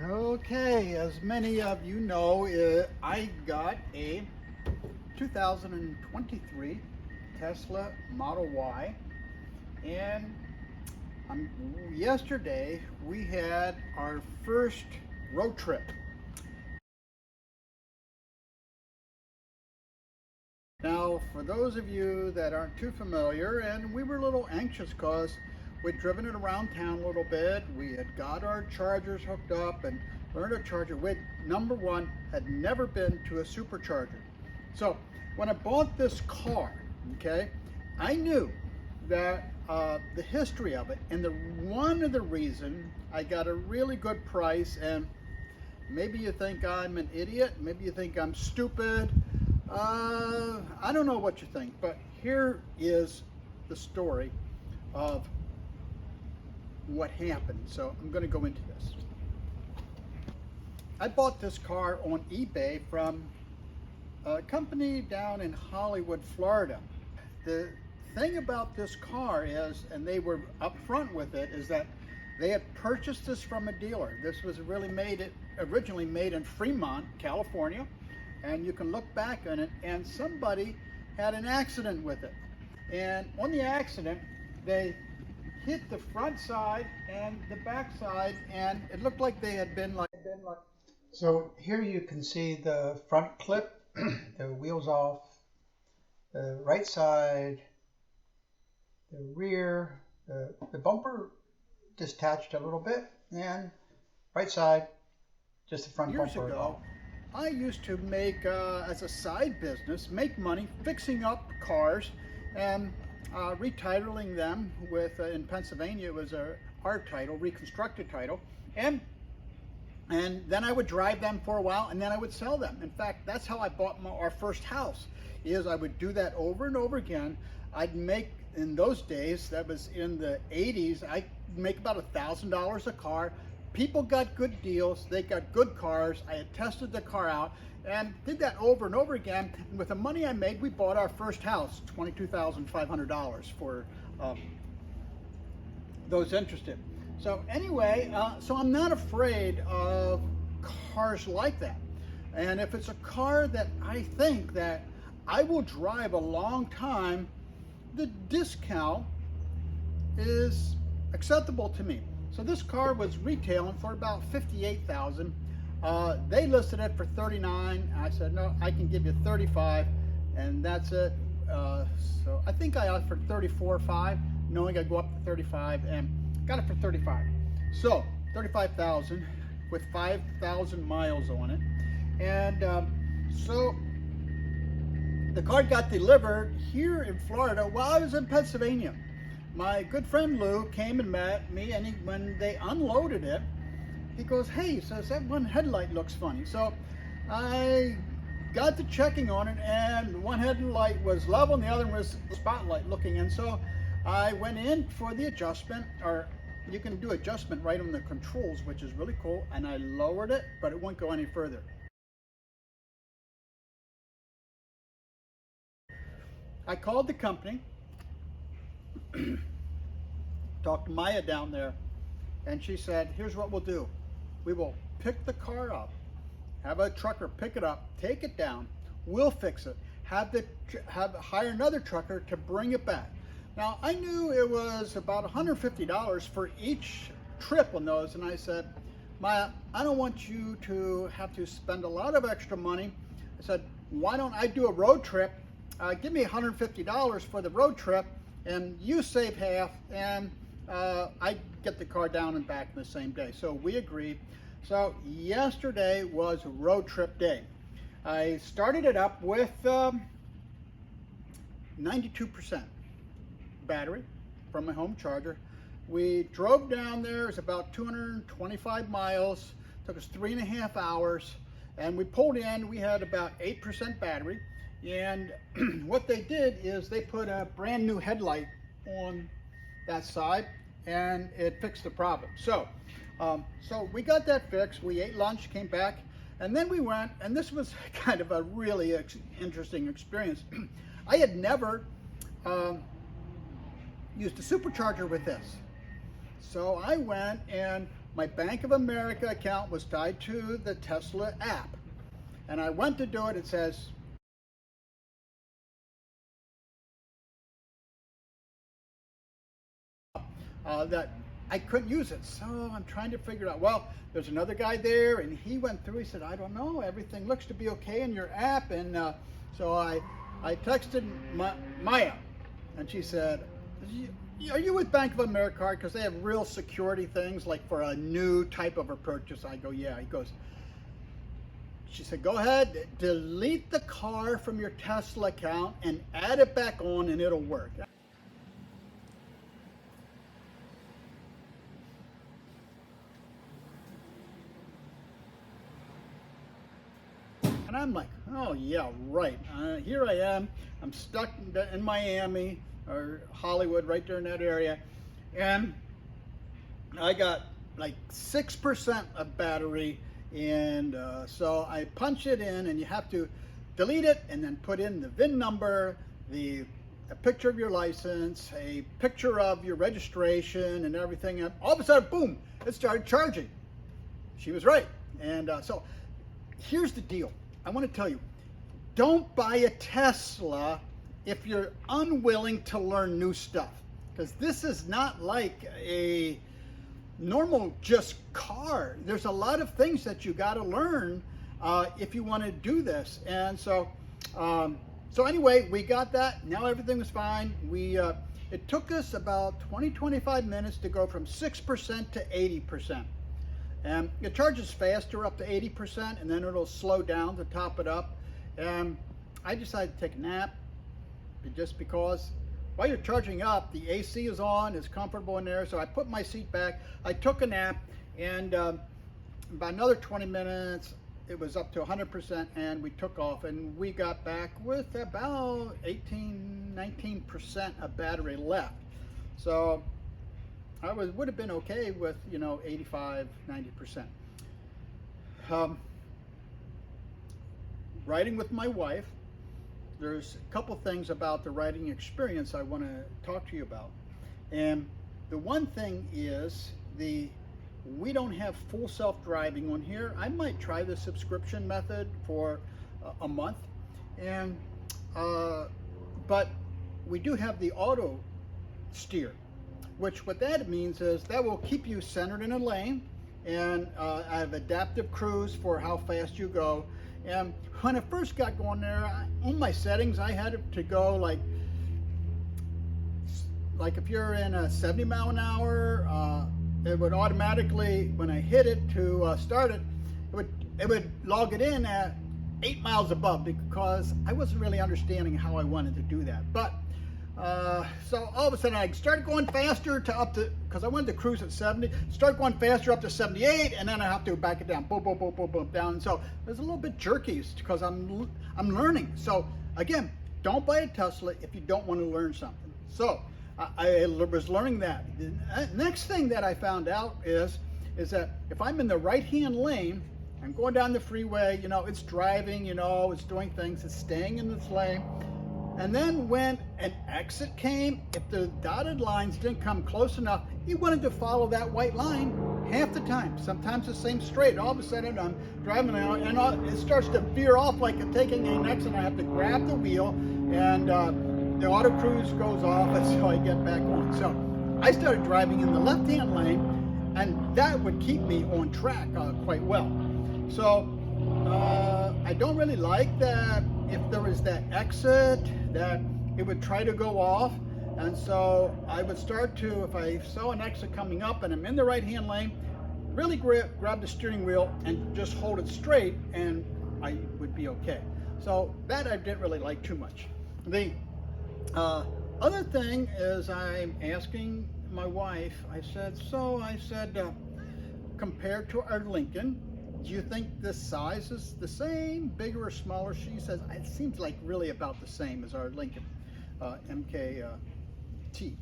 Okay, as many of you know, I got a 2023 Tesla Model Y, and yesterday we had our first road trip. Now, for those of you that aren't too familiar, and we were a little anxious because we'd driven it around town a little bit. We had got our chargers hooked up and learned a charger. Number one, had never been to a supercharger. So when I bought this car, okay, I knew that the history of it, and one of the reason I got a really good price. And maybe you think I'm an idiot, maybe you think I'm stupid. I don't know what you think, but here is the story of what happened. So I'm going to go into this. I bought this car on eBay from a company down in Hollywood, Florida. The thing about this car is, and they were upfront with it, is that they had purchased this from a dealer. This was originally made in Fremont, California. And you can look back on it, and somebody had an accident with it. And on the accident, they hit the front side and the back side, and it looked like they had been like. So here you can see the front clip, the wheels off, the right side, the rear, the bumper detached a little bit, and right side, just the front bumper. Years ago, I used to make, as a side business, make money fixing up cars and retitling them with, in Pennsylvania, it was our title, reconstructed title, and then I would drive them for a while, and then I would sell them. In fact, that's how I bought our first house, is I would do that over and over again. I'd make, in those days, that was in the 80s, I'd make about $1,000 a car. People got good deals, they got good cars. I had tested the car out and did that over and over again. And with the money I made, we bought our first house, $22,500 for those interested. So anyway, so I'm not afraid of cars like that. And if it's a car that I think that I will drive a long time, the discount is acceptable to me. So this car was retailing for about $58,000. They listed it for $39,000. I said, no, I can give you $35,000, and that's it. So I think I offered $34,500, knowing I'd go up to $35,000, and got it for $35,000. So $35,000 with 5,000 miles on it. And so the car got delivered here in Florida while I was in Pennsylvania. My good friend Lou came and met me, and when they unloaded it, he goes, hey, he says, that one headlight looks funny. So I got to checking on it, and one headlight was level and the other was spotlight looking in. So I went in for the adjustment, or you can do adjustment right on the controls, which is really cool, and I lowered it, but it won't go any further. I called the company, talked to Maya down there, and she said, here's what we'll do. We will pick the car up, have a trucker pick it up, take it down, we'll fix it, hire another trucker to bring it back. Now, I knew it was about $150 for each trip on those, and I said, Maya, I don't want you to have to spend a lot of extra money. I said, why don't I do a road trip? Give me $150 for the road trip, and you save half, and I get the car down and back in the same day. So we agreed. So yesterday was road trip day. I started it up with 92% battery from my home charger. We drove down there. It's about 225 miles. Took us 3.5 hours, and we pulled in. We had about 8% battery. And what they did is they put a brand new headlight on that side, and it fixed the problem. So we got that fixed. We ate lunch, came back, and then we went, and this was kind of a really interesting experience. I had never used a supercharger with this. So I went, and my Bank of America account was tied to the Tesla app. And I went to do it, it says, that I couldn't use it. So I'm trying to figure it out. Well, there's another guy there, and he went through, he said, I don't know, everything looks to be okay in your app. And so I texted Maya, and she said, are you with Bank of America card? Because they have real security things, like for a new type of a purchase. I go, yeah. He goes, she said, go ahead, delete the car from your Tesla account and add it back on, and it'll work. And I'm like, oh yeah, right. Here I am. I'm stuck in Miami or Hollywood, right there in that area. And I got like 6% of battery. And so I punch it in, and you have to delete it and then put in the VIN number, a picture of your license, a picture of your registration and everything. And all of a sudden, boom, it started charging. She was right. And so here's the deal. I want to tell you, don't buy a Tesla if you're unwilling to learn new stuff, because this is not like a normal just car. There's a lot of things that you got to learn if you want to do this. And so anyway, we got that. Now everything was fine. It took us about 25 minutes to go from 6% to 80%. And it charges faster up to 80%, and then it'll slow down to top it up. And I decided to take a nap, just because while you're charging up, the AC is on, it's comfortable in there. So I put my seat back, I took a nap, and about another 20 minutes, it was up to 100%, and we took off, and we got back with about 19% of battery left. So I would have been okay with, 85, 90%. Riding with my wife, there's a couple things about the riding experience I want to talk to you about. And the one thing is we don't have full self-driving on here. I might try the subscription method for a month, and but we do have the auto steer, which what that means is that will keep you centered in a lane, and I have adaptive cruise for how fast you go. And when I first got going there, on my settings, I had it to go like if you're in a 70 mile an hour, it would automatically, when I hit it to start it, it would log it in at 8 miles above, because I wasn't really understanding how I wanted to do that. But so all of a sudden I started going faster to up to, because I wanted to cruise at 70, start going faster up to 78, and then I have to back it down, boom, boom, boom, boom, boom, down. And so it was a little bit jerky because I'm learning. So again, don't buy a Tesla if you don't want to learn something. So I was learning that. The next thing that I found out is that if I'm in the right-hand lane, I'm going down the freeway, it's driving, it's doing things, it's staying in this lane. And then when an exit came, if the dotted lines didn't come close enough, he wanted to follow that white line half the time. Sometimes the same straight. All of a sudden I'm driving out, and it starts to veer off like I'm taking an exit. I have to grab the wheel, and the auto cruise goes off, and so I get back on. So I started driving in the left-hand lane, and that would keep me on track quite well. So I don't really like that if there was that exit, that it would try to go off. And so I would start to, if I saw an exit coming up and I'm in the right-hand lane, really grab the steering wheel and just hold it straight, and I would be okay. So that I didn't really like too much. The other thing is, I'm asking my wife, I said, compared to our Lincoln, do you think the size is the same, bigger or smaller? She says, it seems like really about the same as our Lincoln MKT.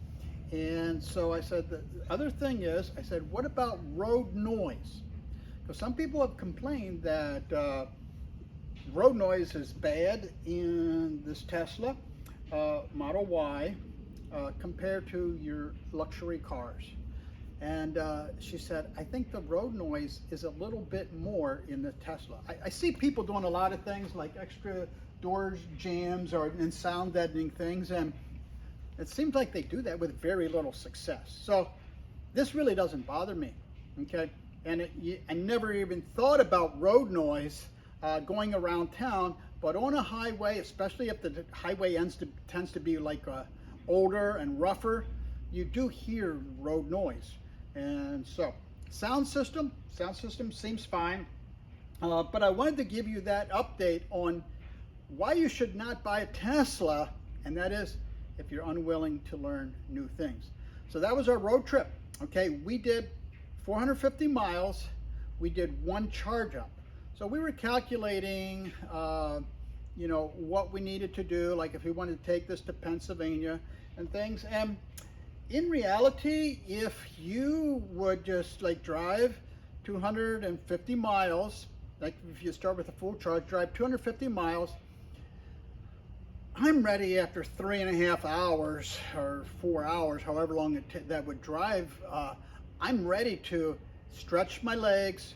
And so I said, the other thing is, I said, what about road noise? Because some people have complained that road noise is bad in this Tesla Model Y compared to your luxury cars. And she said, I think the road noise is a little bit more in the Tesla. I see people doing a lot of things like extra doors jams or and sound deadening things, and it seems like they do that with very little success. So this really doesn't bother me, okay? And I never even thought about road noise going around town, but on a highway, especially if the highway tends to be like older and rougher, you do hear road noise. And so sound system seems fine, but I wanted to give you that update on why you should not buy a Tesla, and that is if you're unwilling to learn new things. So that was our road trip. Okay, we did 450 miles. We did one charge up. So we were calculating, you know, what we needed to do, like if we wanted to take this to Pennsylvania and things. And in reality, if you would just like drive 250 miles, like if you start with a full charge, drive 250 miles, I'm ready after 3.5 hours or 4 hours, however long that would drive. I'm ready to stretch my legs,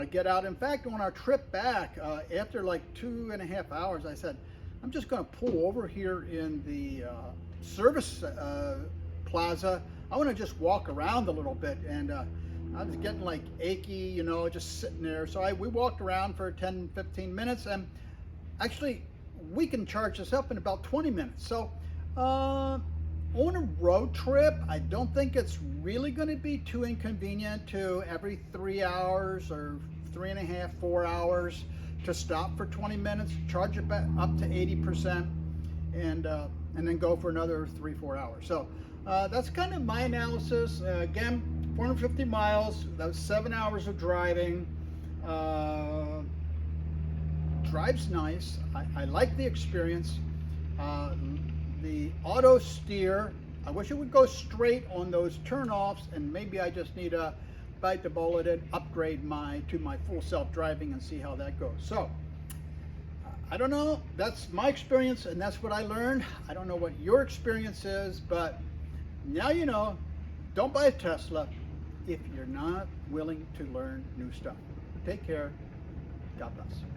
get out. In fact, on our trip back, after like 2.5 hours, I said, I'm just going to pull over here in the service plaza. I want to just walk around a little bit, and I was getting like achy, you know, just sitting there. So we walked around for 10-15 minutes, and actually we can charge this up in about 20 minutes. So on a road trip, I don't think it's really going to be too inconvenient to every 3 hours or 3.5, 4 hours to stop for 20 minutes, charge it back up to 80%, and then go for another 3-4 hours. So that's kind of my analysis. Again, 450 miles, that was 7 hours of driving. Drives nice. I like the experience. The auto steer, I wish it would go straight on those turnoffs, and maybe I just need to bite the bullet and upgrade to my full self-driving and see how that goes. So I don't know. That's my experience, and that's what I learned. I don't know what your experience is, but now you know. Don't buy a Tesla if you're not willing to learn new stuff. Take care. God bless.